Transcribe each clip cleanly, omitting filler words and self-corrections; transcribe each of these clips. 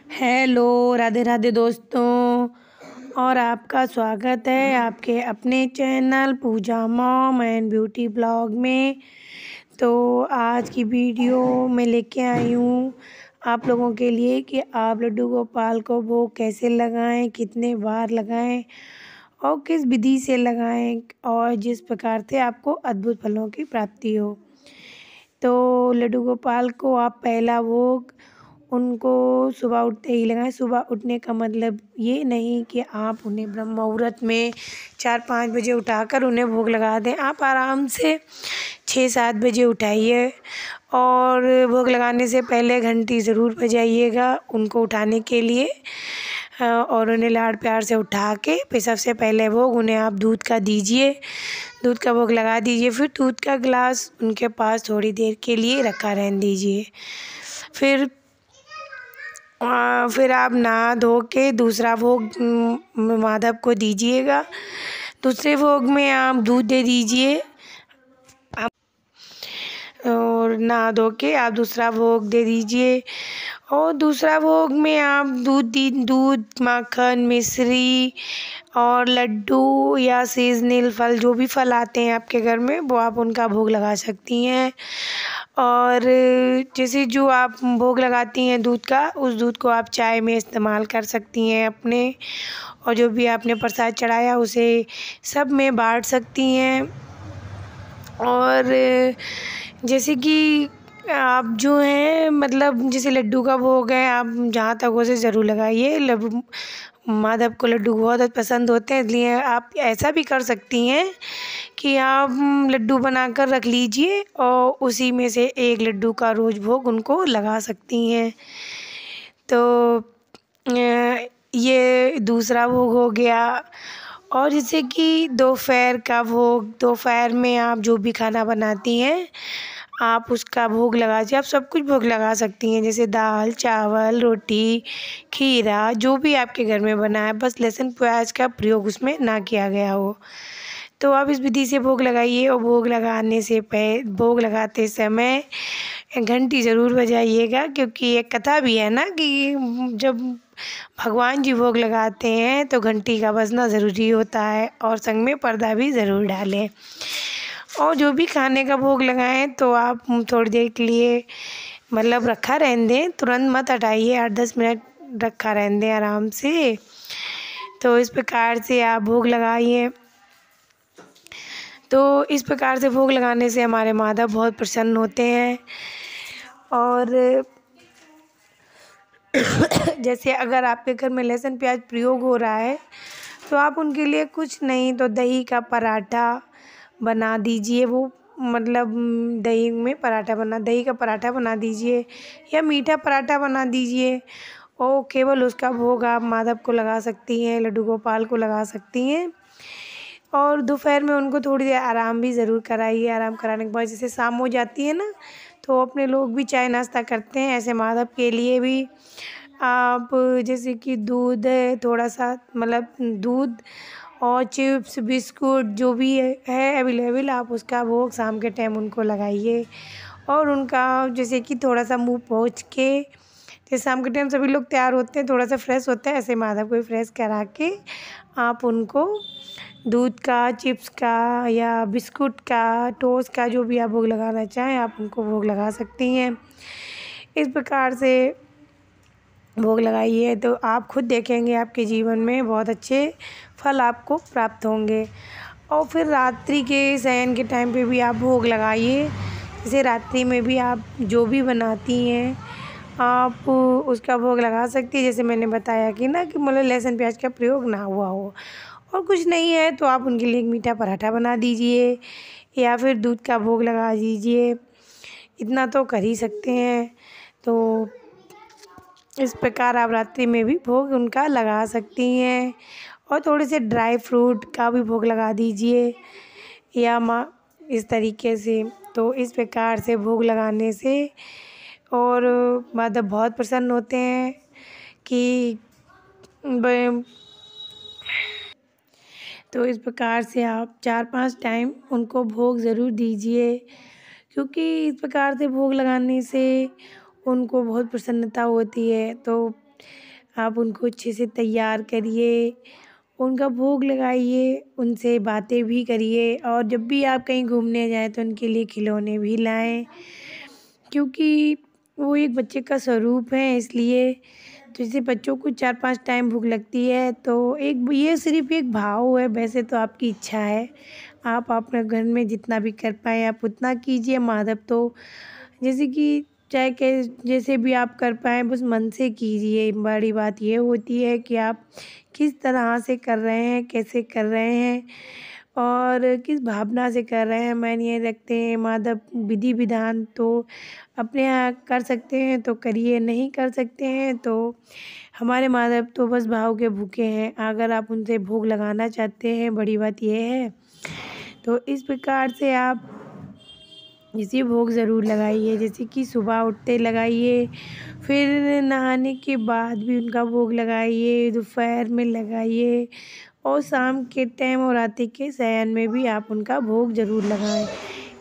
Hello, Radhe Radhe दोस्तों। और आपका स्वागत है आपके अपने channel Pooja mom and beauty blog में। तो आज की वीडियो मैं लेके आई हूँ आप लोगों के लिए कि आप लड्डू गोपाल को भोग कैसे लगाएं, कितने बार लगाएं और किस विधि से लगाएं और जिस प्रकार से आपको अद्भुत फलों की प्राप्ति हो। तो लड्डू गोपाल को आप पहला भोग उनको सुबह उठते ही लगाएं। सुबह उठने का मतलब ये नहीं कि आप उन्हें ब्रह्म मुहूर्त में 4-5 बजे उठाकर उन्हें भोग लगा दें। आप आराम से 6-7 बजे उठाइए और भोग लगाने से पहले घंटी ज़रूर बजाइएगा उनको उठाने के लिए। और उन्हें लाड प्यार से उठा के फिर सबसे पहले भोग उन्हें आप दूध का दीजिए, दूध का भोग लगा दीजिए। फिर दूध का गिलास उनके पास थोड़ी देर के लिए रखा रहने दीजिए। फिर आप नहा धो के दूसरा भोग माधव को दीजिएगा। दूसरे भोग में आप दूध दे दीजिए और नहा धो के आप दूसरा भोग दे दीजिए। और दूसरा भोग में आप दूध, माखन, मिश्री और लड्डू या सीज़नल फल, जो भी फल आते हैं आपके घर में, वो आप उनका भोग लगा सकती हैं। और जैसे जो आप भोग लगाती हैं दूध का, उस दूध को आप चाय में इस्तेमाल कर सकती हैं अपने। और जो भी आपने प्रसाद चढ़ाया उसे सब में बाँट सकती हैं। और जैसे कि आप जो हैं मतलब जैसे लड्डू का भोग है, आप जहाँ तक हो उसे ज़रूर लगाइए। माधव को लड्डू बहुत पसंद होते हैं, इसलिए आप ऐसा भी कर सकती हैं कि आप लड्डू बनाकर रख लीजिए और उसी में से एक लड्डू का रोज़ भोग उनको लगा सकती हैं। तो ये दूसरा भोग हो गया। और जैसे कि दोपहर का भोग, दोपहर में आप जो भी खाना बनाती हैं आप उसका भोग लगा दीजिए। आप सब कुछ भोग लगा सकती हैं, जैसे दाल, चावल, रोटी, खीरा, जो भी आपके घर में बना है, बस लहसुन प्याज का प्रयोग उसमें ना किया गया हो। तो आप इस विधि से भोग लगाइए। और भोग लगाते समय घंटी ज़रूर बजाइएगा, क्योंकि एक कथा भी है ना कि जब भगवान जी भोग लगाते हैं तो घंटी का बजना ज़रूरी होता है और संग में पर्दा भी ज़रूर डालें। और जो भी खाने का भोग लगाएं तो आप थोड़ी देर के लिए मतलब रखा रहने दें, तुरंत मत हटाइए, 8-10 मिनट रखा रहने दें आराम से। तो इस प्रकार से आप भोग लगाइए। तो इस प्रकार से भोग लगाने से हमारे माधव बहुत प्रसन्न होते हैं। और जैसे अगर आपके घर में लहसुन प्याज प्रयोग हो रहा है तो आप उनके लिए कुछ नहीं तो दही का पराठा बना दीजिए। वो मतलब दही का पराठा बना दीजिए या मीठा पराठा बना दीजिए और केवल उसका भोग आप माधव को लगा सकती हैं, लड्डू गोपाल को लगा सकती हैं। और दोपहर में उनको थोड़ी देर आराम भी ज़रूर कराइए। आराम कराने के बाद जैसे शाम हो जाती है ना, तो अपने लोग भी चाय नाश्ता करते हैं, ऐसे माधव के लिए भी आप जैसे कि दूध है थोड़ा सा, मतलब दूध और चिप्स, बिस्कुट जो भी है अवेलेबल, आप उसका भोग शाम के टाइम उनको लगाइए। और उनका जैसे कि थोड़ा सा मुँह पोंछ के, जैसे शाम के टाइम सभी लोग तैयार होते हैं, थोड़ा सा फ्रेश होते हैं, ऐसे माधव को भी फ्रेश करा के आप उनको दूध का, चिप्स का या बिस्कुट का, टोस्ट का, जो भी आप भोग लगाना चाहें आप उनको भोग लगा सकती हैं। इस प्रकार से भोग लगाइए तो आप खुद देखेंगे आपके जीवन में बहुत अच्छे फल आपको प्राप्त होंगे। और फिर रात्रि के शयन के टाइम पे भी आप भोग लगाइए। जैसे रात्रि में भी आप जो भी बनाती हैं आप उसका भोग लगा सकती हैं। जैसे मैंने बताया कि ना कि मतलब लहसुन प्याज का प्रयोग ना हुआ हो। और कुछ नहीं है तो आप उनके लिए एक मीठा पराठा बना दीजिए या फिर दूध का भोग लगा दीजिए। इतना तो कर ही सकते हैं। तो इस प्रकार आप रात्रि में भी भोग उनका लगा सकती हैं। और थोड़े से ड्राई फ्रूट का भी भोग लगा दीजिए या इस तरीके से। तो इस प्रकार से भोग लगाने से और माधव बहुत प्रसन्न होते हैं कि तो इस प्रकार से आप 4-5 टाइम उनको भोग ज़रूर दीजिए, क्योंकि इस प्रकार से भोग लगाने से उनको बहुत प्रसन्नता होती है। तो आप उनको अच्छे से तैयार करिए, उनका भोग लगाइए, उनसे बातें भी करिए और जब भी आप कहीं घूमने जाएँ तो उनके लिए खिलौने भी लाएँ, क्योंकि वो एक बच्चे का स्वरूप है। इसलिए तो जैसे बच्चों को 4-5 टाइम भूख लगती है तो एक ये सिर्फ़ एक भाव है, वैसे तो आपकी इच्छा है। आप अपने घर में जितना भी कर पाएँ आप उतना कीजिए। माधव तो जैसे कि चाहे जैसे भी आप कर पाएँ बस मन से कीजिए। बड़ी बात ये होती है कि आप किस तरह से कर रहे हैं, कैसे कर रहे हैं और किस भावना से कर रहे हैं, मायने ये रखते हैं। माधव विधि विधान तो अपने यहाँ कर सकते हैं तो करिए, नहीं कर सकते हैं तो हमारे माधव तो बस भाव के भूखे हैं। अगर आप उनसे भोग लगाना चाहते हैं, बड़ी बात ये है तो इस प्रकार से आप इसे भोग ज़रूर लगाइए। जैसे कि सुबह उठते लगाइए, फिर नहाने के बाद भी उनका भोग लगाइए, दोपहर में लगाइए और शाम के टाइम और रात्रि के शयन में भी आप उनका भोग ज़रूर लगाएँ।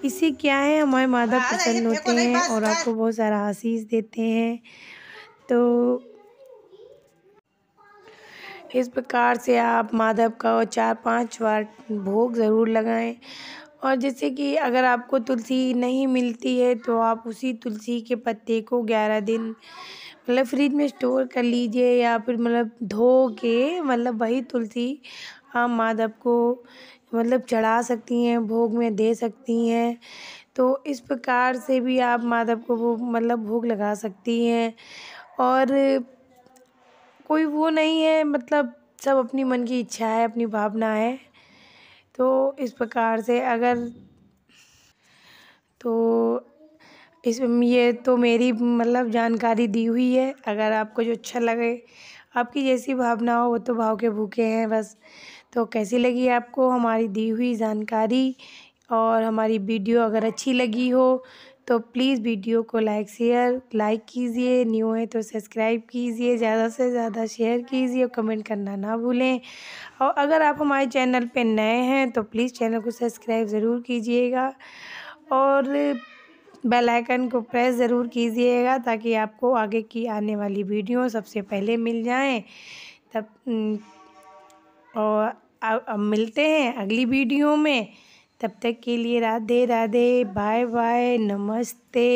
इससे क्या है हमारे माता प्रसन्न होते हैं और आपको बहुत सारा आशीष देते हैं। तो इस प्रकार से आप माधव का 4-5 बार भोग ज़रूर लगाएँ। और जैसे कि अगर आपको तुलसी नहीं मिलती है तो आप उसी तुलसी के पत्ते को 11 दिन मतलब फ्रिज में स्टोर कर लीजिए या फिर मतलब धो के मतलब वही तुलसी आप माधव को मतलब चढ़ा सकती हैं, भोग में दे सकती हैं। तो इस प्रकार से भी आप माधव को वो मतलब भोग लगा सकती हैं। और कोई वो नहीं है, मतलब सब अपनी मन की इच्छा है, अपनी भावना है। तो इस प्रकार से अगर तो इस ये तो मेरी मतलब जानकारी दी हुई है। अगर आपको जो अच्छा लगे, आपकी जैसी भावना हो, वो तो भाव के भूखे हैं बस। तो कैसी लगी आपको हमारी दी हुई जानकारी और हमारी वीडियो अगर अच्छी लगी हो तो प्लीज़ वीडियो को लाइक कीजिए, न्यू है तो सब्सक्राइब कीजिए, ज़्यादा से ज़्यादा शेयर कीजिए और कमेंट करना ना भूलें। और अगर आप हमारे चैनल पे नए हैं तो प्लीज़ चैनल को सब्सक्राइब ज़रूर कीजिएगा और बेल आइकन को प्रेस ज़रूर कीजिएगा ताकि आपको आगे की आने वाली वीडियो सबसे पहले मिल जाएं। तब और अब मिलते हैं अगली वीडियो में। तब तक के लिए राधे राधे, बाय बाय, नमस्ते।